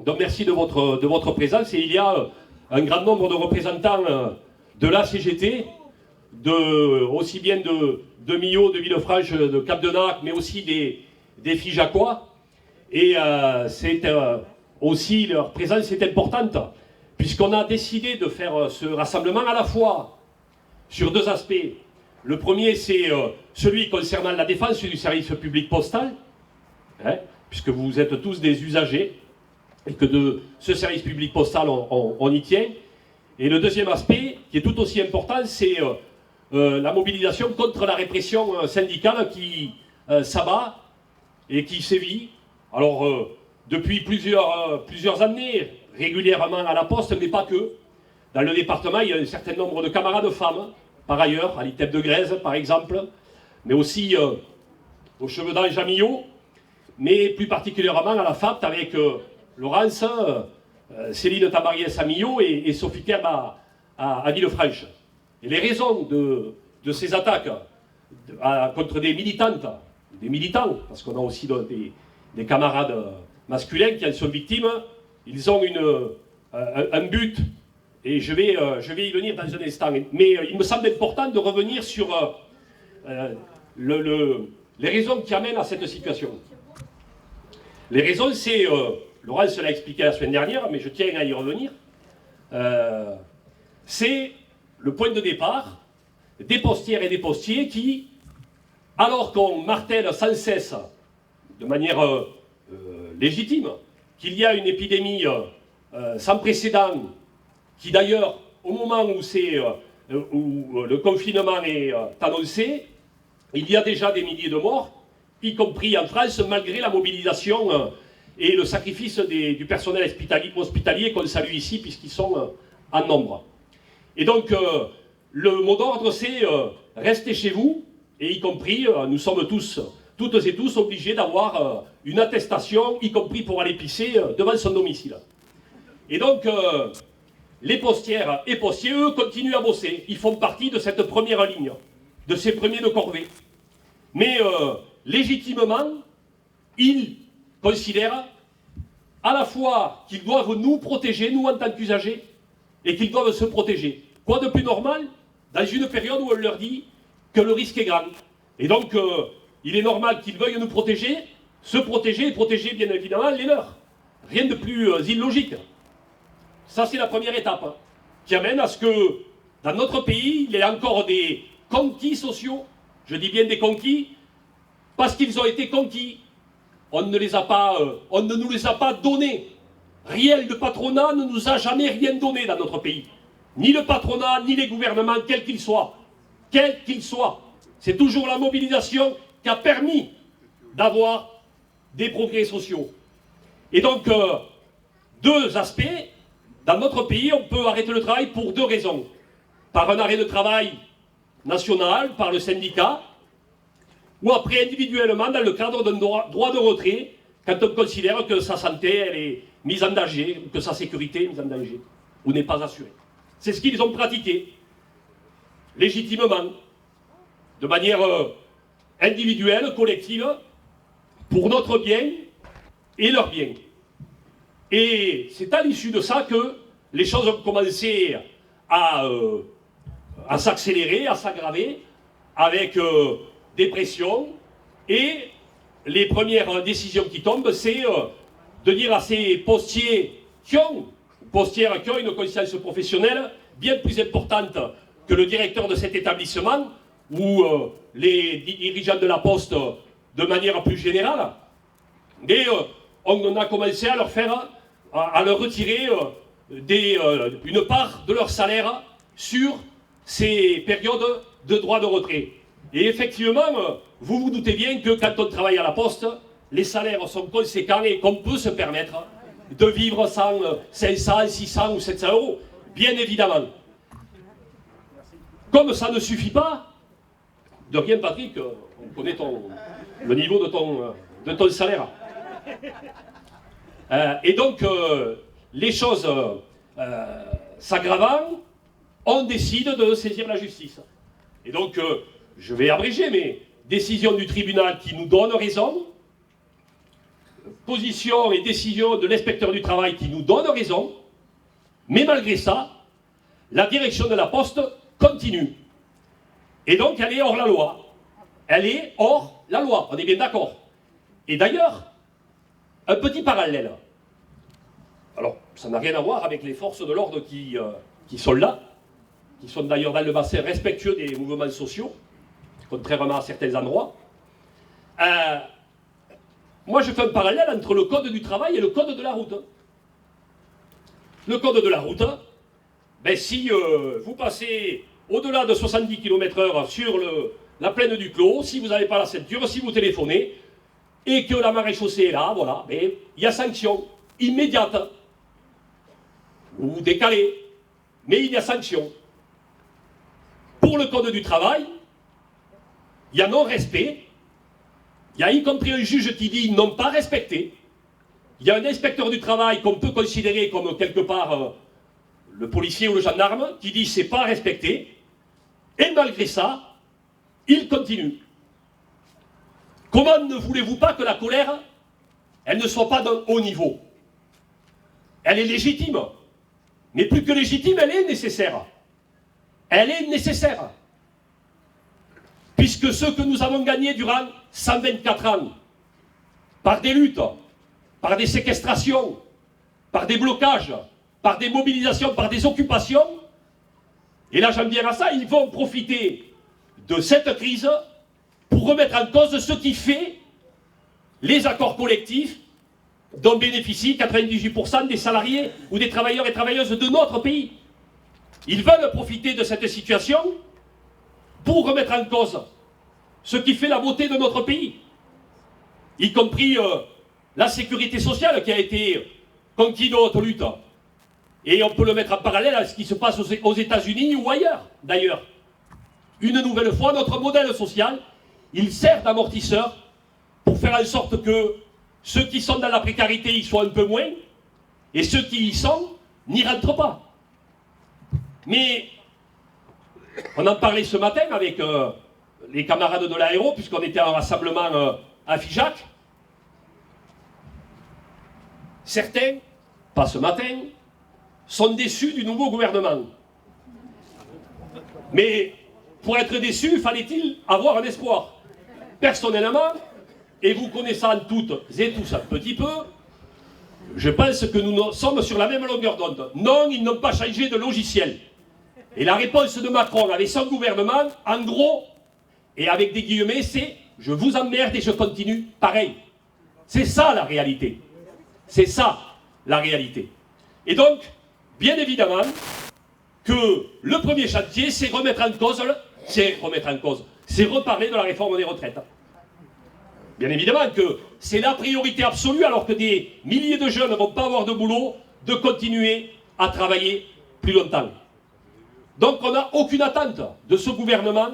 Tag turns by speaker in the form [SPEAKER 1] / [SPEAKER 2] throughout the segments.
[SPEAKER 1] Donc merci de votre présence. Et il y a un grand nombre de représentants de la CGT, aussi bien de Millau, de Villefranche, de Cap-de-Nac, mais aussi des Figeacois. Et aussi leur présence est importante, puisqu'on a décidé de faire ce rassemblement à la fois sur deux aspects. Le premier, c'est celui concernant la défense du service public postal, hein, puisque vous êtes tous des usagers, et que de ce service public postal, on y tient. Et le deuxième aspect, qui est tout aussi important, c'est la mobilisation contre la répression syndicale qui s'abat et qui sévit. Alors, depuis plusieurs années, régulièrement à la Poste, mais pas que. Dans le département, il y a un certain nombre de camarades femmes, par ailleurs, à l'ITEP de Grèze, par exemple, mais aussi au Cheveux d'Ange à Millau, mais plus particulièrement à la FAPT avec Laurence, Céline Tabariès à Millau et Sophie Kerb à Villefranche. Et les raisons de ces attaques contre des militantes, des militants, parce qu'on a aussi des camarades masculins qui en sont victimes, ils ont un but, et je vais y venir dans un instant. Mais il me semble important de revenir sur les raisons qui amènent à cette situation. Les raisons, c'est, Laurence l'a expliqué la semaine dernière, mais je tiens à y revenir, c'est le point de départ des postières et des postiers qui, alors qu'on martèle sans cesse, de manière légitime, qu'il y a une épidémie sans précédent, qui d'ailleurs, au moment où le confinement est annoncé, il y a déjà des milliers de morts, y compris en France, malgré la mobilisation et le sacrifice du personnel hospitalier qu'on salue ici, puisqu'ils sont en nombre. Et donc, le mot d'ordre, c'est restez chez vous, et y compris, nous sommes toutes et tous obligés d'avoir une attestation, y compris pour aller pisser devant son domicile. Et donc, les postières et postiers, eux, continuent à bosser. Ils font partie de cette première ligne, de ces premiers de corvée. Mais légitimement, ils considèrent à la fois qu'ils doivent nous protéger, nous en tant qu'usagers, et qu'ils doivent se protéger. Quoi de plus normal dans une période où on leur dit que le risque est grand. Et donc, il est normal qu'ils veuillent nous protéger, se protéger et protéger bien évidemment les leurs. Rien de plus illogique. Ça, c'est la première étape, hein, qui amène à ce que, dans notre pays, il y ait encore des conquis sociaux. Je dis bien des conquis, parce qu'ils ont été conquis. On ne nous les a pas donnés. Rien, le patronat ne nous a jamais rien donné dans notre pays. Ni le patronat, ni les gouvernements, quels qu'ils soient. Quels qu'ils soient. C'est toujours la mobilisation qui a permis d'avoir des progrès sociaux. Et donc, deux aspects. Dans notre pays, on peut arrêter le travail pour deux raisons. Par un arrêt de travail national, par le syndicat, ou après individuellement dans le cadre d'un droit de retrait, quand on considère que sa santé elle est mise en danger, ou que sa sécurité est mise en danger, ou n'est pas assurée. C'est ce qu'ils ont pratiqué, légitimement, de manière individuelle, collective, pour notre bien et leur bien. Et c'est à l'issue de ça que les choses ont commencé à s'accélérer, à s'aggraver, avec des pressions. Et les premières décisions qui tombent, c'est de dire à ces postières qui ont une conscience professionnelle bien plus importante que le directeur de cet établissement ou les dirigeants de la Poste de manière plus générale. Et on a commencé à leur retirer une part de leur salaire sur ces périodes de droit de retrait. Et effectivement, vous vous doutez bien que quand on travaille à la Poste, les salaires sont conséquents et qu'on peut se permettre de vivre sans 500, 600 ou 700 euros, bien évidemment. Comme ça ne suffit pas, de rien Patrick, on connaît le niveau de ton salaire. Et donc, les choses s'aggravant, on décide de saisir la justice. Et donc, je vais abréger, mais décision du tribunal qui nous donne raison, position et décision de l'inspecteur du travail qui nous donne raison, mais malgré ça, la direction de la Poste continue. Et donc elle est hors la loi. Elle est hors la loi, on est bien d'accord. Et d'ailleurs, un petit parallèle. Alors, ça n'a rien à voir avec les forces de l'ordre qui sont là, qui sont d'ailleurs dans le bassin respectueux des mouvements sociaux, contrairement à certains endroits. Moi, je fais un parallèle entre le code du travail et le code de la route. Le code de la route, ben, si vous passez au-delà de 70 km/h sur la plaine du Clos, si vous n'avez pas la ceinture, si vous téléphonez, et que la maréchaussée est là, voilà, ben, il y a sanction immédiate, ou décalée, mais il y a sanction. Pour le code du travail, il y a non-respect, il y a y compris un juge qui dit non pas respecté, il y a un inspecteur du travail qu'on peut considérer comme quelque part le policier ou le gendarme qui dit c'est pas respecté, et malgré ça, il continue. Comment ne voulez-vous pas que la colère, elle ne soit pas d'un haut niveau? Elle est légitime, mais plus que légitime, elle est nécessaire. Elle est nécessaire. Puisque ce que nous avons gagné durant 124 ans, par des luttes, par des séquestrations, par des blocages, par des mobilisations, par des occupations, et là j'en viens à ça, ils vont profiter de cette crise pour remettre en cause ce qui fait les accords collectifs dont bénéficient 98% des salariés ou des travailleurs et travailleuses de notre pays. Ils veulent profiter de cette situation pour remettre en cause ce qui fait la beauté de notre pays, y compris la sécurité sociale qui a été conquise de haute lutte. Et on peut le mettre en parallèle à ce qui se passe aux États-Unis ou ailleurs, d'ailleurs. Une nouvelle fois, notre modèle social, il sert d'amortisseur pour faire en sorte que ceux qui sont dans la précarité y soient un peu moins, et ceux qui y sont n'y rentrent pas. Mais on en parlait ce matin avec les camarades de l'Aéro, puisqu'on était en rassemblement à Figeac. Certains, pas ce matin, sont déçus du nouveau gouvernement. Mais pour être déçu, fallait-il avoir un espoir? Personnellement, et vous connaissant toutes et tous un petit peu, je pense que nous sommes sur la même longueur d'onde. Non, ils n'ont pas changé de logiciel. Et la réponse de Macron avec son gouvernement, en gros, et avec des guillemets, c'est « je vous emmerde et je continue pareil ». C'est ça la réalité. C'est ça la réalité. Et donc, bien évidemment, que le premier chantier, c'est remettre en cause, c'est reparler de la réforme des retraites. Bien évidemment que c'est la priorité absolue, alors que des milliers de jeunes ne vont pas avoir de boulot, de continuer à travailler plus longtemps. Donc on n'a aucune attente de ce gouvernement.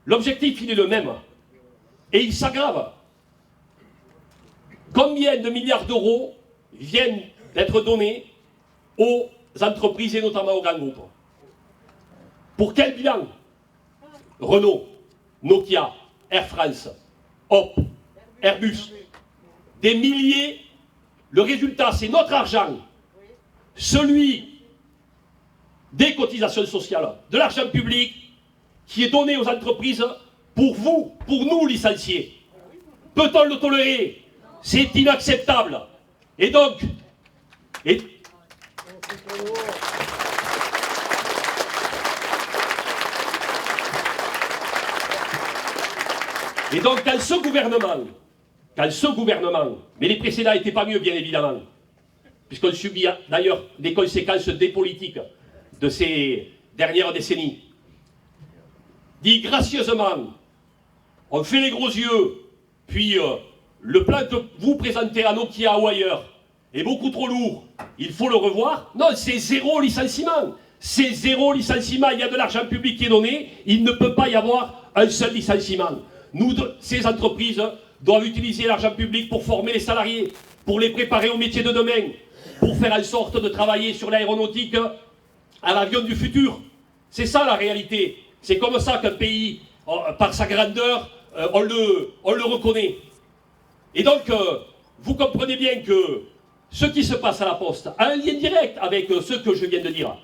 [SPEAKER 1] L'objectif, il est le même. Et il s'aggrave. Combien de milliards d'euros viennent d'être donnés aux entreprises et notamment aux grands groupes? Pour quel bilan? Renault, Nokia, Air France, Hop, Airbus, des milliers. Le résultat, c'est notre argent, celui des cotisations sociales, de l'argent public qui est donné aux entreprises pour vous, pour nous licenciés. Peut-on le tolérer? C'est inacceptable. Et donc, et donc quand ce gouvernement, mais les précédents n'étaient pas mieux bien évidemment, puisqu'on subit d'ailleurs les conséquences des politiques de ces dernières décennies, dit gracieusement, on fait les gros yeux, puis le plan que vous présentez à Nokia ou ailleurs est beaucoup trop lourd, il faut le revoir. Non, c'est zéro licenciement. C'est zéro licenciement. Il y a de l'argent public qui est donné, il ne peut pas y avoir un seul licenciement. Ces entreprises doivent utiliser l'argent public pour former les salariés, pour les préparer au métier de demain, pour faire en sorte de travailler sur l'aéronautique à l'avion du futur. C'est ça la réalité. C'est comme ça qu'un pays, par sa grandeur, on le reconnaît. Et donc, vous comprenez bien que ce qui se passe à la Poste a un lien direct avec ce que je viens de dire.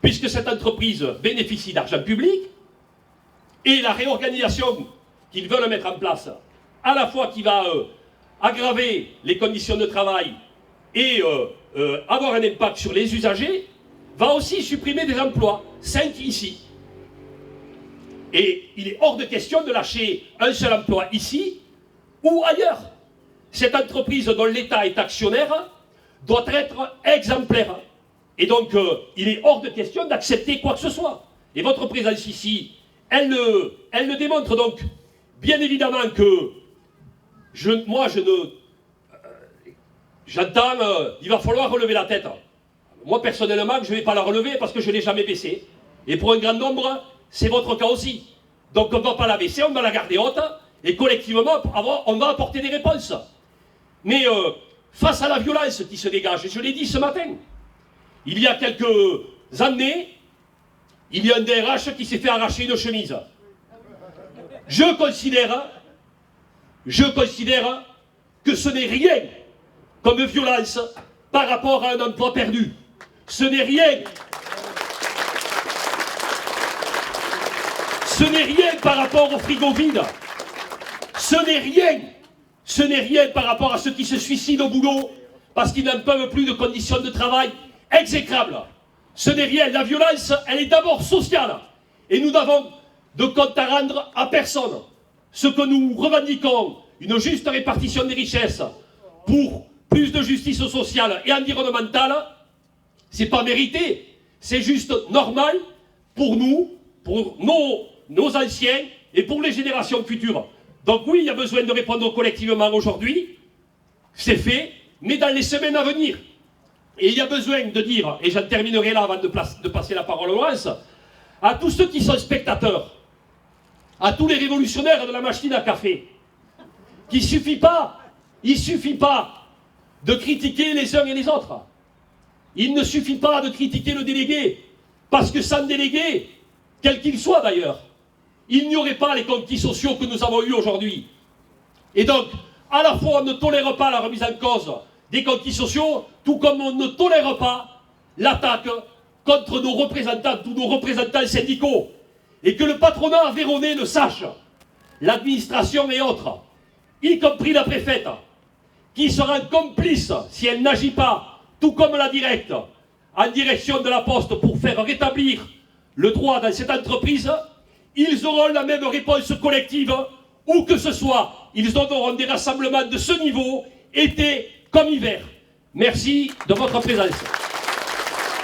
[SPEAKER 1] Puisque cette entreprise bénéficie d'argent public, et la réorganisation qu'ils veulent mettre en place, à la fois qui va aggraver les conditions de travail et avoir un impact sur les usagers, va aussi supprimer des emplois, 5 ici. Et il est hors de question de lâcher un seul emploi ici ou ailleurs. Cette entreprise dont l'État est actionnaire doit être exemplaire. Et donc, il est hors de question d'accepter quoi que ce soit. Et votre présence ici, elle le démontre. Donc, bien évidemment que j'entends, il va falloir relever la tête. Moi, personnellement, je ne vais pas la relever parce que je ne l'ai jamais baissée. Et pour un grand nombre, c'est votre cas aussi. Donc, on ne va pas la baisser, on va la garder haute. Et collectivement, on va apporter des réponses. Mais face à la violence qui se dégage, et je l'ai dit ce matin, il y a quelques années, il y a un DRH qui s'est fait arracher une chemise. Je considère que ce n'est rien comme violence par rapport à un emploi perdu. Ce n'est rien. Ce n'est rien par rapport au frigo vide. Ce n'est rien. Ce n'est rien par rapport à ceux qui se suicident au boulot parce qu'ils n'en peuvent plus de conditions de travail exécrables. Ce n'est rien. La violence, elle est d'abord sociale. Et nous n'avons de compte à rendre à personne. Ce que nous revendiquons, une juste répartition des richesses pour plus de justice sociale et environnementale, c'est pas mérité. C'est juste normal pour nous, pour nos anciens et pour les générations futures. Donc oui, il y a besoin de répondre collectivement aujourd'hui, c'est fait, mais dans les semaines à venir. Et il y a besoin de dire, et j'en terminerai là avant de passer la parole au Laurence, à tous ceux qui sont spectateurs, à tous les révolutionnaires de la machine à café, qu'il ne suffit pas de critiquer les uns et les autres. Il ne suffit pas de critiquer le délégué, parce que sans délégué, quel qu'il soit d'ailleurs, il n'y aurait pas les conquis sociaux que nous avons eus aujourd'hui. Et donc, à la fois, on ne tolère pas la remise en cause des conquis sociaux, tout comme on ne tolère pas l'attaque contre nos représentants, tous nos représentants syndicaux. Et que le patronat véronais le sache, l'administration et autres, y compris la préfète, qui sera complice si elle n'agit pas, tout comme la directe, en direction de la Poste pour faire rétablir le droit dans cette entreprise, ils auront la même réponse collective, où que ce soit. Ils auront des rassemblements de ce niveau, été comme hiver. Merci de votre présence.